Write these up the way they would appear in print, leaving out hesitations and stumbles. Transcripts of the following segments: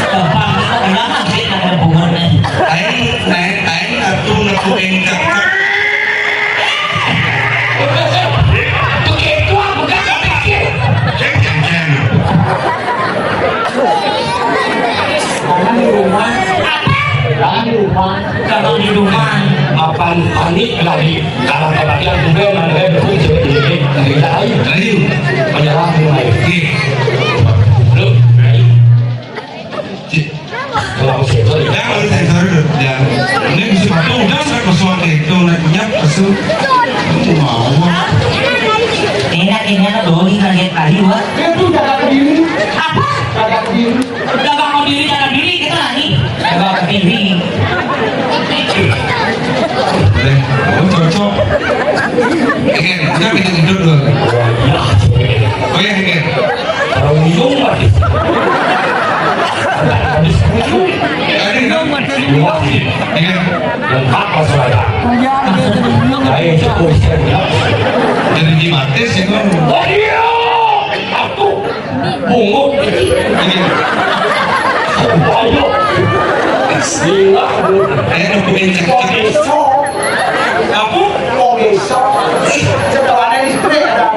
Gampang kita kailangan sih na bungon na. Ay atong nakueng kakak. Kalau di rumah Mapan panik lagi dalam kebatian juga mana berfungsi ini tidak lain penyerang mulai lu kalau sektor Ya kalau saya tahu ya ini bisa betul dah saya persoalan itu naik punya pesu mau enak na doi kaget kali wah. itu jaga diri Apa? jaga diri Jaga diri kita nani. Jaga diri. boleh cocok Egen kita minta tidur dulu oh ya Egen kalau minum lagi ada dong Egen lengkap suara ayo cukup siap jadi di mati sih kan wadio aku bungut Egen ayo silah ayo dokumen cekak aku mau besok setelah ada istri ada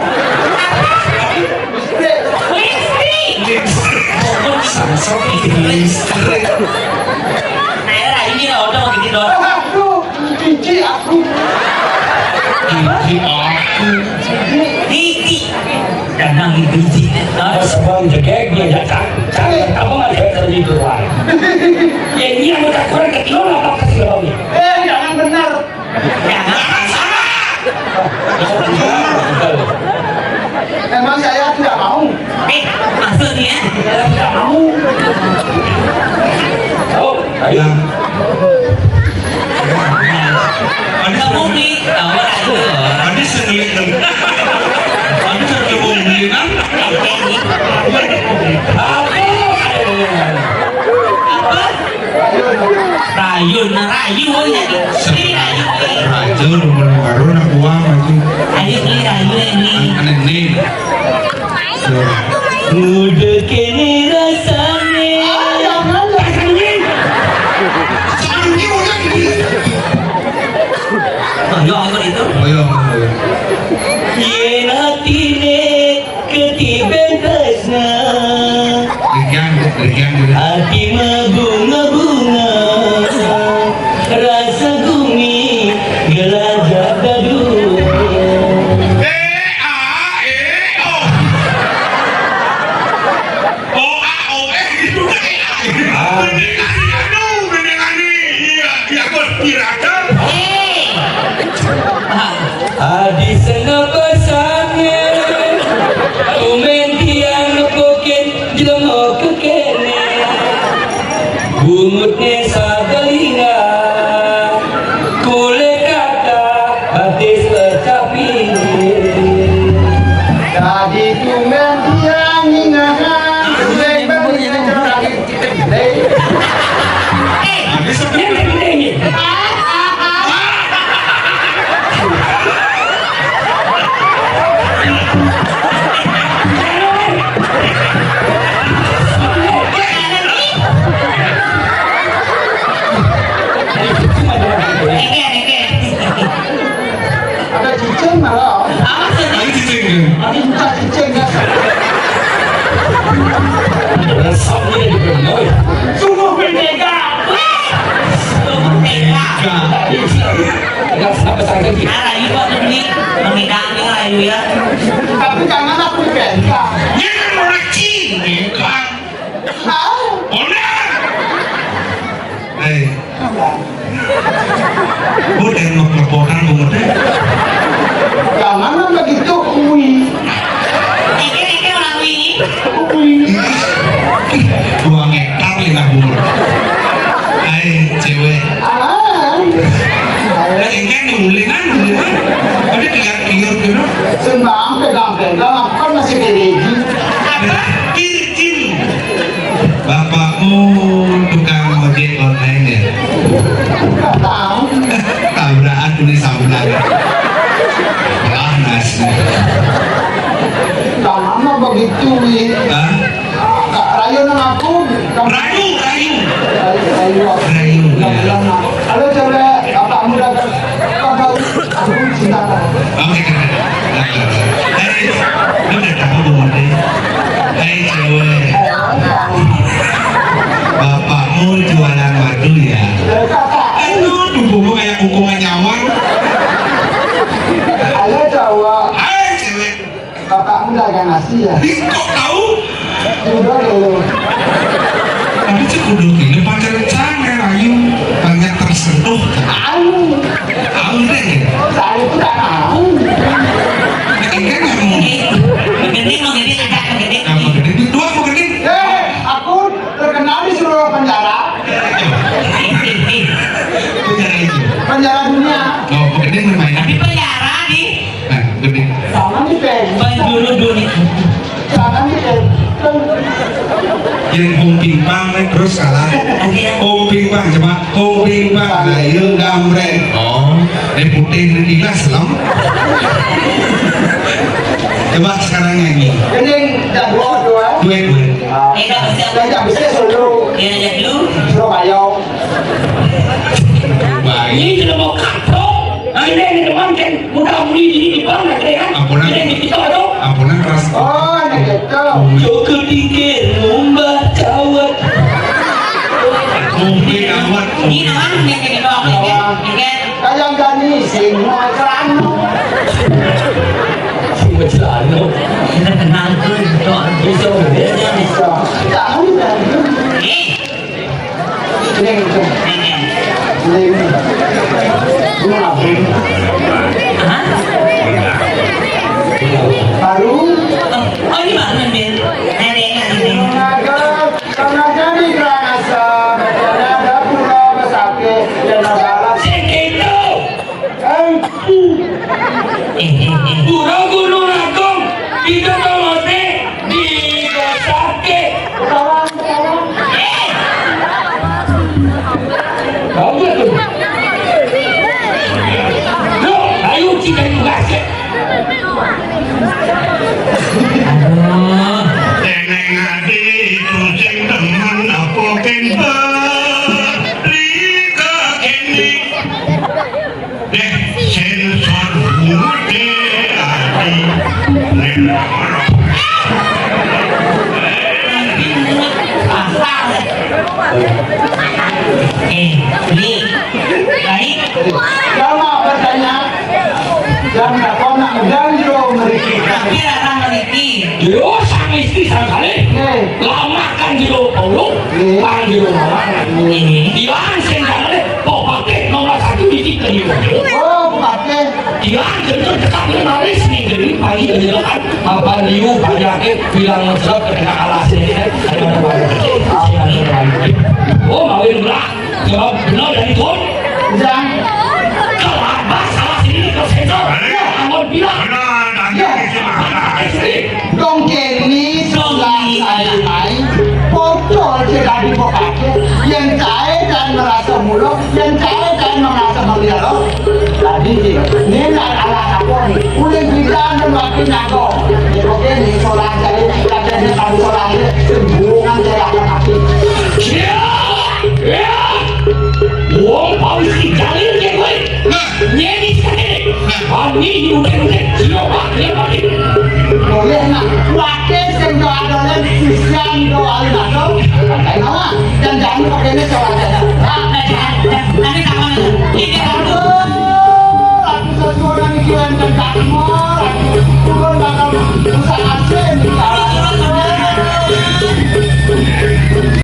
Sansok listrik. Nah, ini lah udah mau gitu dong. aku biji aku Iki aku Titi. Kadang biji. sebelum jegek dia jatah cari kamu nggak jegek terjadi keluar ya ini yang udah kurang kecil apa kasih baunya jangan benar emang saya tidak mau Maksudnya tidak mau oh ayo kamu nih tahu aja. ada segelit ada terkebun belinan Apa? Rayun, rayu ya. Ini rayu. raja nomor baru nak uang lagi Ayo beli rayu ini. aneh nih Udah kini rasanya. Ayo apa itu? ayo Yen hatine ketiben tresna legian hati mabunga-bunga rasa gumi gelajah dadu Adi senang pesannya Umen tiang nepokin jelema kekene Bungutnya sagalinga Kule kata hati secapi jadi tumen tiang ingahan tumen berinya lagi ada cicing malah ada buka cicing rasanya dibenar Sungguh berbeda nggak sampai sakit Rayu kok ini mengidangnya rayu ya tapi jangan aku benta udah ngelaporan bungutnya jangan begitu kui Ike orang ini kui 2 hektar lima bungut cewek ini nulinan ada tiga gitu senang pegang-pegang kan masih gereji kiri bapakmu tukang ojek online ya nggak tahu tabrakan tulis sablon panas jangan begitu wi. Hah? Rayu nang aku. Rayu. Rayu. Halo coba apa muda kau aku cinta. Oke. Lu udah tahu belum deh? Hai cewek, bapakmu jualan madu ya? Aduh, tubuhmu kayak kukungan nyawang. Halo cowok. Hai cewek, Bapakmu dagang nasi ya? kok tahu? Sudah dulu. Tapi kudu gini pacaran canggih Rayu, banyak tersentuh. Tahu deh. Saya itu tak tahu. Ini kan mau Menggending, agak menggending. kamu gede, dua mau gede. Aku terkenal di seluruh penjara. Penjara itu. Penjara dunia. Oh, gede bermain. Di penjara nih. Nah, gede. Sama di pen. Dulu dunia. Sama di pen. Yang Om Pimpang terus kalah. Om Pimpang coba Om Pimpang ayo gambreng. Oh, ini putih ini dilas loh. Coba sekarang nyanyi. Ini dan dua. Duet. Saya bisa Solo. Ya, ya dulu. Surabaya. Baik. Ini sudah mau kapok. Ini teman kan mudah mudi di bawah kan. Ampunan. Ini kita ada. Ampunan keras. Oh, ini gitu. Joko dikir lomba cawat. Mungkin awat. Ini namanya yang kayak doang kan? Kayang gani semua celana. Cuma celana. Kita kenal tuh, doang. Bisa berbeda. Bisa. Jangan di pen. Ini gitu. Ini. Ini apa? Baru. Oh, ini mana nih? Nenek ini. Tenaga di Granasa, ada pulau Besake dan Nagala. Segitu. Eh. Burung gunung agung. Kita telote di Besake. Kau betul. Loh, ayo kita juga sih. Aduh. Teneng adi kucing teman apa kemba Rika kini deh sensor mute adi nenoro Li. Baik. Jama bertanya, jam berapa nak dan jo mereka. Tapi orang memiliki. Yo sang istri sang kali. Lama kan di lo polo, kan di lo mama. Ini. Dian sen kali, kok pakai nomor satu di sini di lo. Oh, pakai. Dian kerja tetap menaris nih jadi pagi dari lo kan. Apa liu banyak bilang ngeselak kena kalah sini kan. Ada mana banyak. Oh mau yang berak, jawab benar dari tuan. Jam. Kalau apa salah sini kau sensor. Kamu bilang. Dongker ini sebelah saya bocor jadi bokake yang cair dan merasa muluk yang cair dan merasa melihat tadi ini alat apa nih udah bilang dan makin nago oke nih solar jadi katanya kalau solar ini hubungan saya akan kaki Wong polisi jalur dia gue nyeri sekali kami udah siapa dia pakai boleh nak wakil sehingga ada yang sisian doa itu kayak apa dan jangan pakai ini solar